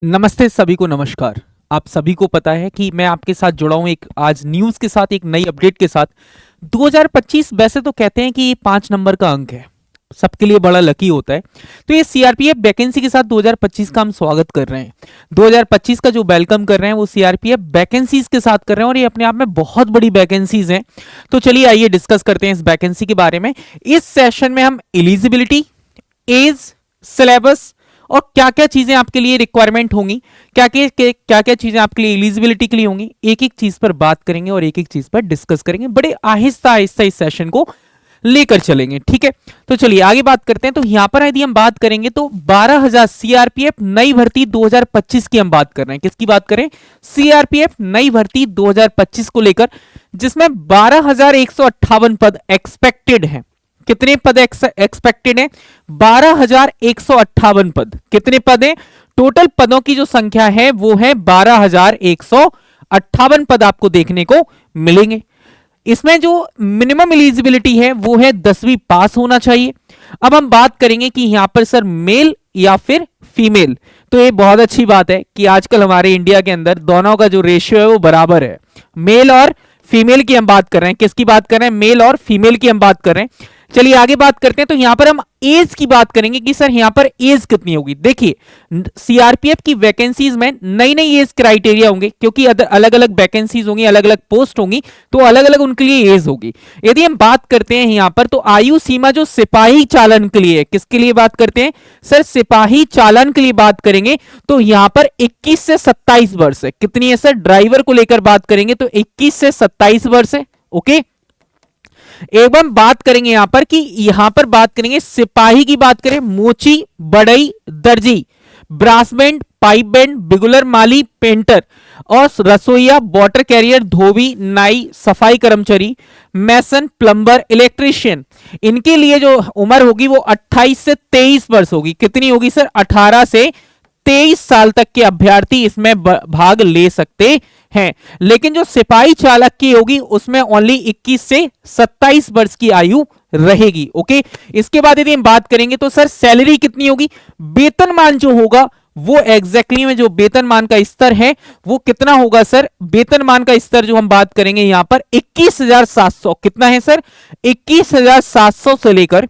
नमस्ते सभी को नमस्कार। आप सभी को पता है कि मैं आपके साथ जुड़ा हूं एक आज न्यूज़ के साथ, एक नई अपडेट के साथ। 2025 वैसे तो कहते हैं कि ये 5 नंबर का अंक है, सबके लिए बड़ा लकी होता है। तो ये सीआरपीएफ वैकेंसी के साथ 2025 का हम स्वागत कर रहे हैं। 2025 का जो वेलकम कर रहे हैं वो सीआरपीएफ वैकेंसीज के साथ कर रहे हैं और ये अपने आप में बहुत बड़ी वैकेंसीज हैं। तो चलिए आइए डिस्कस करते हैं इस वैकेंसी के बारे में। इस सेशन में हम एलिजिबिलिटी, एज, सिलेबस और क्या क्या चीजें आपके लिए रिक्वायरमेंट होंगी, क्या क्या चीजें आपके लिए एलिजिबिलिटी के लिए होंगी, एक एक चीज पर बात करेंगे और एक एक चीज पर डिस्कस करेंगे। बड़े आहिस्ता आहिस्ता इस सेशन को लेकर चलेंगे, ठीक है। तो चलिए आगे बात करते हैं। तो यहां पर यदि हम बात करेंगे तो 12,000 सीआरपीएफ नई भर्ती 2025 की हम बात कर रहे हैं। किसकी बात करें? सीआरपीएफ नई भर्ती 2025 को लेकर, जिसमें 12,158 पद एक्सपेक्टेड हैं। कितने पद एक्सपेक्टेड हैं? 12,158 पद। कितने पद हैं? टोटल पदों की जो संख्या है वो है 12,158 पद आपको देखने को मिलेंगे। इसमें जो मिनिमम एलिजिबिलिटी है वो है 10वीं पास होना चाहिए। अब हम बात करेंगे कि यहां पर सर मेल या फिर फीमेल। तो ये बहुत अच्छी बात है कि आजकल हमारे इंडिया के अंदर दोनों का जो रेशियो है वो बराबर है। मेल और फीमेल की हम बात कर रहे हैं। किसकी बात कर रहे हैं? मेल और फीमेल की हम बात कर रहे हैं। चलिए आगे बात करते हैं। तो यहां पर हम एज की बात करेंगे कि सर यहां पर एज कितनी होगी। देखिए, सीआरपीएफ की वैकेंसीज में नई नई एज क्राइटेरिया होंगे, क्योंकि अलग अलग वैकेंसीज होंगी, अलग अलग पोस्ट होंगी, तो अलग अलग उनके लिए एज होगी। यदि हम बात करते हैं यहां पर, तो आयु सीमा जो सिपाही चालन के लिए, किसके लिए बात करते हैं सर? सिपाही चालन के लिए बात करेंगे तो यहां पर 21 से 27 वर्ष है। कितनी है सर? ड्राइवर को लेकर बात करेंगे तो 21 से 27 वर्ष है। ओके, एवं बात करेंगे यहां पर कि यहां पर बात करेंगे सिपाही की बात करें, मोची, बढ़ई, दर्जी, brass band, pipe band, bugler, माली, पेंटर और रसोईया, वाटर कैरियर, धोबी, नाई, सफाई कर्मचारी, मैसन, प्लम्बर, इलेक्ट्रीशियन, इनके लिए जो उम्र होगी वो 28 से 23 वर्ष होगी। कितनी होगी सर? 18 से 23 साल तक के अभ्यर्थी इसमें भाग ले सकते हैं। लेकिन जो सिपाही चालक की होगी उसमें ओनली 21 से 27 वर्ष की आयु रहेगी। ओके, इसके बाद यदि हम बात करेंगे तो सर सैलरी कितनी होगी? वेतनमान जो होगा वो एग्जैक्टली में जो वेतनमान का स्तर है वो कितना होगा सर? वेतनमान का स्तर जो हम बात करेंगे यहां पर 21,700। कितना है सर? 21,700 से लेकर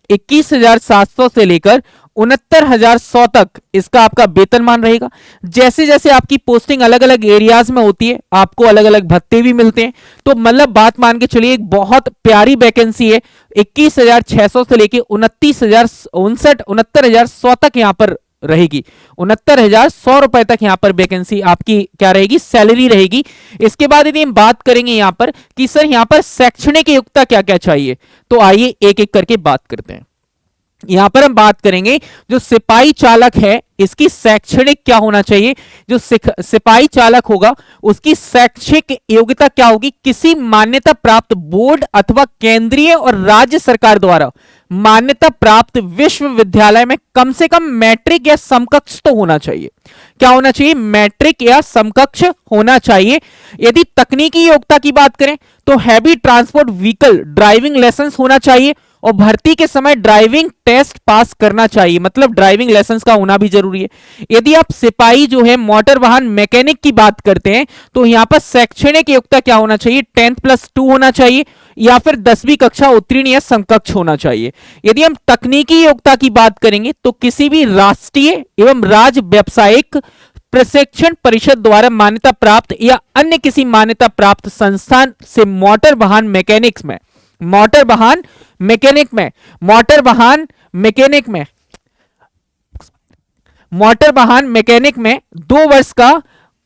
21,700 से लेकर 69,100 तक इसका आपका वेतनमान रहेगा। जैसे जैसे आपकी पोस्टिंग अलग अलग एरियाज में होती है, आपको अलग अलग भत्ते भी मिलते हैं। तो मतलब बात मान के चलिए एक बहुत प्यारी वैकेंसी है। 21,600 से लेके 69,100 तक यहां पर रहेगी। 69,100 रुपए तक यहां पर वैकेंसी आपकी क्या रहेगी? सैलरी रहेगी। इसके बाद यदि हम बात करेंगे यहां पर कि सर यहां पर शैक्षणिक योग्यता क्या क्या चाहिए, तो आइए एक एक करके बात करते हैं। यहां पर हम बात करेंगे जो सिपाही चालक है इसकी शैक्षणिक क्या होना चाहिए। जो सिपाही चालक होगा उसकी शैक्षिक योग्यता क्या होगी? किसी मान्यता प्राप्त बोर्ड अथवा केंद्रीय और राज्य सरकार द्वारा मान्यता प्राप्त विश्वविद्यालय में कम से कम मैट्रिक या समकक्ष तो होना चाहिए। क्या होना चाहिए? मैट्रिक या समकक्ष होना चाहिए। यदि तकनीकी योग्यता की बात करें तो heavy transport vehicle driving licence होना चाहिए और भर्ती के समय ड्राइविंग टेस्ट पास करना चाहिए, मतलब ड्राइविंग लाइसेंस का होना भी जरूरी है। यदि आप सिपाही जो है मोटर वाहन मैकेनिक की बात करते हैं तो यहां पर शैक्षणिक योग्यता क्या होना चाहिए? 10+2 होना चाहिए या फिर 10वीं कक्षा उत्तीर्ण या समकक्ष होना चाहिए। यदि हम तकनीकी योग्यता की बात करेंगे तो किसी भी राष्ट्रीय एवं राज्य व्यावसायिक प्रशिक्षण परिषद द्वारा मान्यता प्राप्त या अन्य किसी मान्यता प्राप्त संस्थान से मोटर वाहन मैकेनिक में मोटर वाहन मैकेनिक में 2 वर्ष का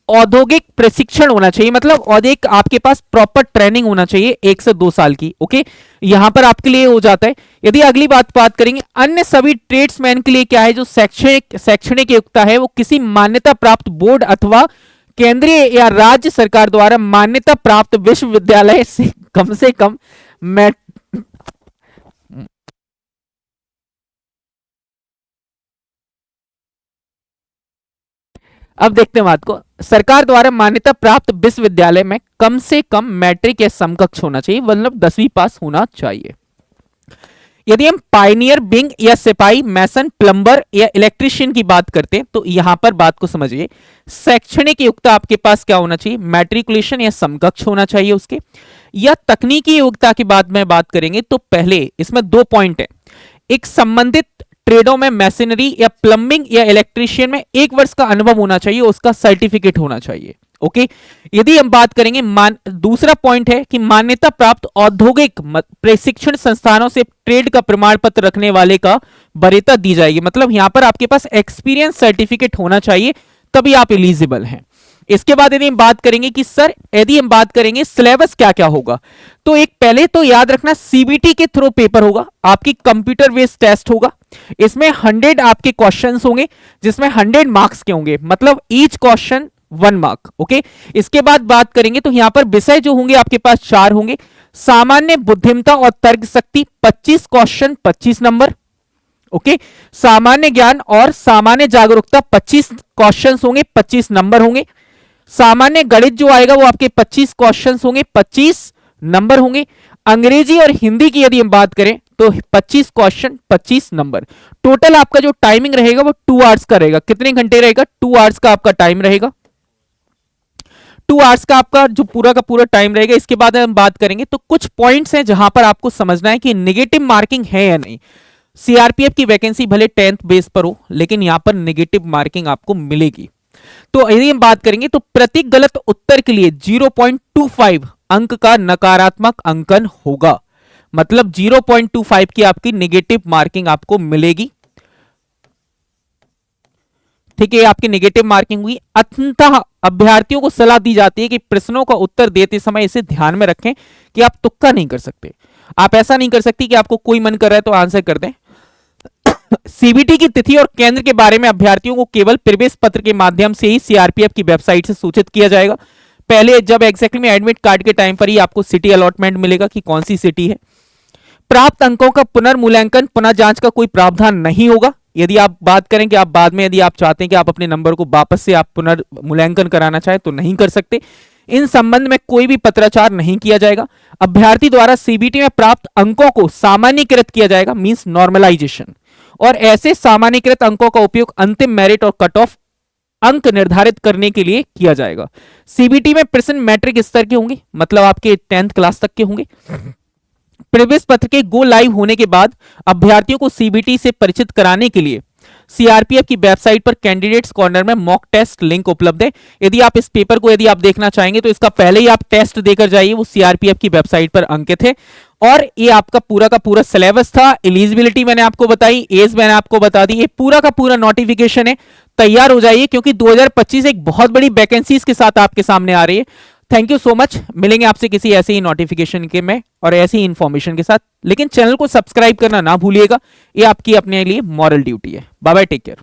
औद्योगिक प्रशिक्षण होना चाहिए, मतलब औद्योगिक आपके पास प्रॉपर ट्रेनिंग होना चाहिए 1 से 2 साल की। ओके, यहां पर आपके लिए हो जाता है। यदि अगली बात करेंगे अन्य सभी ट्रेड्समैन के लिए क्या है? जो शैक्षणिक योग्यता है वो किसी मान्यता प्राप्त बोर्ड अथवा केंद्रीय या राज्य सरकार द्वारा मान्यता प्राप्त विश्वविद्यालय से कम मैट अब देखते हैं बात को। सरकार द्वारा मान्यता प्राप्त विश्वविद्यालय में कम से कम मैट्रिक या समकक्ष होना चाहिए, मतलब 10वीं पास होना चाहिए। यदि हम पायनियर, बिंग या सिपाही, मैसन, प्लम्बर या इलेक्ट्रिशियन की बात करते हैं तो यहां पर बात को समझिए। शैक्षणिक योग्यता आपके पास क्या होना चाहिए, मैट्रिकुलेशन या समकक्ष होना चाहिए उसके। या तकनीकी योग्यता की बात में बात करेंगे तो पहले इसमें 2 पॉइंट है, एक संबंधित ट्रेडों में मैशनरी या प्लम्बिंग या इलेक्ट्रिशियन में 1 वर्ष का अनुभव होना चाहिए, उसका सर्टिफिकेट होना चाहिए। ओके, यदि हम बात करेंगे दूसरा पॉइंट है कि मान्यता प्राप्त औद्योगिक प्रशिक्षण संस्थानों से ट्रेड का प्रमाण पत्र रखने वाले का वरीयता दी जाएगी, मतलब यहां पर आपके पास एक्सपीरियंस सर्टिफिकेट होना चाहिए, तभी आप एलिजिबल हैं। इसके बाद यदि हम बात करेंगे कि सर यदि हम बात करेंगे सिलेबस क्या क्या होगा, तो एक पहले तो याद रखना सीबीटी के थ्रू पेपर होगा, आपकी कंप्यूटर बेस्ड टेस्ट होगा। इसमें 100 आपके क्वेश्चंस होंगे जिसमें 100 मार्क्स के होंगे, मतलब ईच क्वेश्चन 1 मार्क। ओके, इसके बाद बात करेंगे तो यहां पर विषय जो होंगे आपके पास 4 होंगे। सामान्य बुद्धिमत्ता और तर्क शक्ति 25 क्वेश्चन 25 नंबर। ओके, सामान्य ज्ञान और सामान्य जागरूकता 25 क्वेश्चंस होंगे 25 नंबर होंगे। सामान्य गणित जो आएगा वो आपके 25 क्वेश्चंस होंगे 25 नंबर होंगे। अंग्रेजी और हिंदी की यदि हम बात करें तो 25 क्वेश्चन 25 नंबर। टोटल आपका जो टाइमिंग रहेगा वो 2 आवर्स का रहेगा। कितने घंटे रहेगा, 2 आवर्स का आपका टाइम रहेगा। 2 आवर्स का आपका जो पूरा का पूरा टाइम रहेगा। इसके बाद हम बात करेंगे तो कुछ पॉइंट्स हैं जहां पर आपको समझना है कि नेगेटिव मार्किंग है या नहीं। सीआरपीएफ की वैकेंसी भले 10th बेस पर हो, लेकिन यहां पर नेगेटिव मार्किंग आपको मिलेगी। तो यदि हम बात करेंगे तो प्रति गलत उत्तर के लिए 0.25 अंक का नकारात्मक अंकन होगा, मतलब 0.25 की आपकी नेगेटिव मार्किंग आपको मिलेगी। ठीक है, आपकी नेगेटिव मार्किंग हुई। अंततः अभ्यर्थियों को सलाह दी जाती है कि प्रश्नों का उत्तर देते समय इसे ध्यान में रखें कि आप तुक्का नहीं कर सकते। आप ऐसा नहीं कर सकती कि आपको कोई मन कर रहा है तो आंसर कर दें। सीबीटी की तिथि और केंद्र के बारे में अभ्यर्थियों को केवल प्रवेश पत्र के माध्यम से ही सीआरपीएफ की वेबसाइट से सूचित किया जाएगा। पहले जब एग्जैक्टली में एडमिट कार्ड के टाइम पर ही आपको सिटी अलॉटमेंट मिलेगा कि कौन सी सिटी है। प्राप्त अंकों का पुनर्मूल्यांकन पुनः जांच का कोई प्रावधान नहीं होगा। यदि आप बात करें कि आप बाद में यदि आप चाहते हैं कि आप अपने नंबर को वापस से आप पुनर्मूल्यांकन कराना चाहें तो नहीं कर सकते। इन संबंध में कोई भी पत्राचार नहीं किया जाएगा। अभ्यर्थी द्वारा सीबीटी में प्राप्त अंकों को सामान्यकृत किया जाएगा, मींस नॉर्मलाइजेशन, और ऐसे सामान्यकृत अंकों का उपयोग अंतिम मेरिट और कट ऑफ अंक निर्धारित करने के लिए किया जाएगा। सीबीटी में प्रश्न मैट्रिक स्तर के होंगे, मतलब आपके 10th क्लास तक के होंगे। प्रवेश पत्र के गो लाइव होने के बाद अभ्यर्थियों को सीबीटी से परिचित कराने के लिए सीआरपीएफ की वेबसाइट पर कैंडिडेट्स कॉर्नर में मॉक टेस्ट लिंक उपलब्ध है। यदि आप इस पेपर को यदि आप देखना चाहेंगे तो इसका पहले ही आप टेस्ट देकर जाइए, वो सीआरपीएफ की वेबसाइट पर अंकित है। और ये आपका पूरा का पूरा सिलेबस था। एलिजिबिलिटी मैंने आपको बताई, एज मैंने आपको बता दी, ये पूरा का पूरा नोटिफिकेशन है। तैयार हो जाइए क्योंकि 2025 एक बहुत बड़ी वैकेंसीज के साथ आपके सामने आ रही है। Thank you so much. मिलेंगे आपसे किसी ऐसे ही नोटिफिकेशन के में और ऐसी ही इंफॉर्मेशन के साथ, लेकिन चैनल को सब्सक्राइब करना ना भूलिएगा, ये आपकी अपने लिए मॉरल ड्यूटी है। Bye bye, take care.